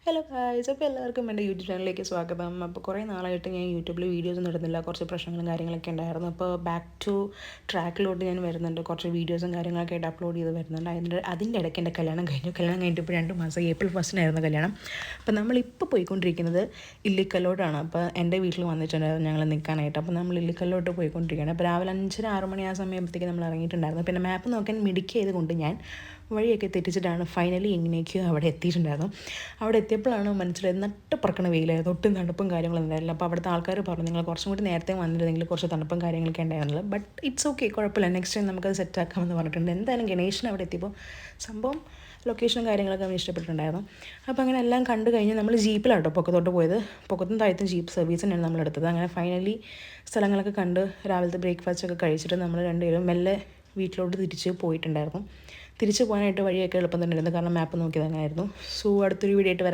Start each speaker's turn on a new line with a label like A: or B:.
A: Hello guys, അപ്പോൾ എല്ലാവർക്കും എൻ്റെ യൂട്യൂബ് ചാനലിലേക്ക് സ്വാഗതം. അപ്പോൾ കുറേ നാളായിട്ട് ഞാൻ യൂട്യൂബിൽ വീഡിയോസ് ഒന്നും ഇടുന്നില്ല. കുറച്ച് പ്രശ്നങ്ങളും കാര്യങ്ങളൊക്കെ ഉണ്ടായിരുന്നു. അപ്പോൾ ബാക്ക് ടു ട്രാക്കിലോട്ട് ഞാൻ വരുന്നുണ്ട്. കുറച്ച് വീഡിയോസും കാര്യങ്ങളൊക്കെ ആയിട്ട് അപ്ലോഡ് ചെയ്ത് വരുന്നുണ്ട്. അതിൻ്റെ ഇടയ്ക്ക് എൻ്റെ കല്യാണം കഴിഞ്ഞിട്ട് ഇപ്പോൾ 2 മാസം, ഏപ്രിൽ 1 കല്യാണം. അപ്പോൾ നമ്മളിപ്പോൾ പോയിക്കൊണ്ടിരിക്കുന്നത് ഇല്ലിക്കല്ലോട്ടാണ്. അപ്പോൾ എൻ്റെ വീട്ടിൽ വന്നിട്ടുണ്ടായിരുന്നു ഞങ്ങൾ നിൽക്കാനായിട്ട്. അപ്പോൾ നമ്മൾ ഇല്ലിക്കല്ലോട്ട് പോയിക്കൊണ്ടിരിക്കുകയാണ്. അപ്പോൾ രാവിലെ 5:30-6 മണി ആ സമയത്തേക്ക് നമ്മൾ ഇറങ്ങിയിട്ടുണ്ടായിരുന്നു. പിന്നെ മാപ്പ് നോക്കാൻ മിടുക്കി ചെയ്തുകൊണ്ട് ഞാൻ വഴിയൊക്കെ തെറ്റിച്ചിട്ടാണ് ഫൈനലി എങ്ങനെയൊക്കെയോ അവിടെ എത്തിയിട്ടുണ്ടായിരുന്നു. അവിടെ എത്തിയപ്പോഴാണ് മനസ്സിലായത് നട്ടുപറക്കണ വെയിലായിരുന്നു. ഒട്ടും തണുപ്പും കാര്യങ്ങളും ഉണ്ടായിരുന്നില്ല. അപ്പോൾ അവിടുത്തെ ആൾക്കാർ പറഞ്ഞു നിങ്ങൾ കുറച്ചും കൂടി നേരത്തെ വന്നിരുന്നെങ്കിൽ കുറച്ച് തണുപ്പും കാര്യങ്ങളൊക്കെ ഉണ്ടായിരുന്നില്ല. ബട്ട് ഇറ്റ്സ് ഓക്കെ, കുഴപ്പമില്ല, നെക്സ്റ്റ് ടൈം നമുക്കത് സെറ്റാക്കാമെന്ന് പറഞ്ഞിട്ടുണ്ട്. എന്തായാലും ഗണേശൻ അവിടെ എത്തിയപ്പോൾ സംഭവം ലൊക്കേഷനും കാര്യങ്ങളൊക്കെ അവന് ഇഷ്ടപ്പെട്ടിട്ടുണ്ടായിരുന്നു. അപ്പോൾ അങ്ങനെ എല്ലാം കണ്ടു കഴിഞ്ഞ് നമ്മൾ ജീപ്പിലാട്ടോ പൊക്കത്തോട്ട് പോയത്. പൊക്കത്തും താഴത്തും ജീപ്പ് സർവീസ് തന്നെയാണ് നമ്മളെടുത്തത്. അങ്ങനെ ഫൈനലി സ്ഥലങ്ങളൊക്കെ കണ്ട് രാവിലത്തെ ബ്രേക്ക്ഫാസ്റ്റ് ഒക്കെ കഴിച്ചിട്ട് നമ്മൾ രണ്ടുപേരും മെല്ലെ വീട്ടിലോട്ട് തിരിച്ച് പോയിട്ടുണ്ടായിരുന്നു. തിരിച്ചു പോകാനായിട്ട് വഴിയൊക്കെ എളുപ്പം തന്നെ ആയിരുന്നു, കാരണം മാപ്പ് നോക്കിയത് അങ്ങനെയായിരുന്നു. സോ അടുത്തൊരു വീഡിയോ ആയിട്ട് വരാം.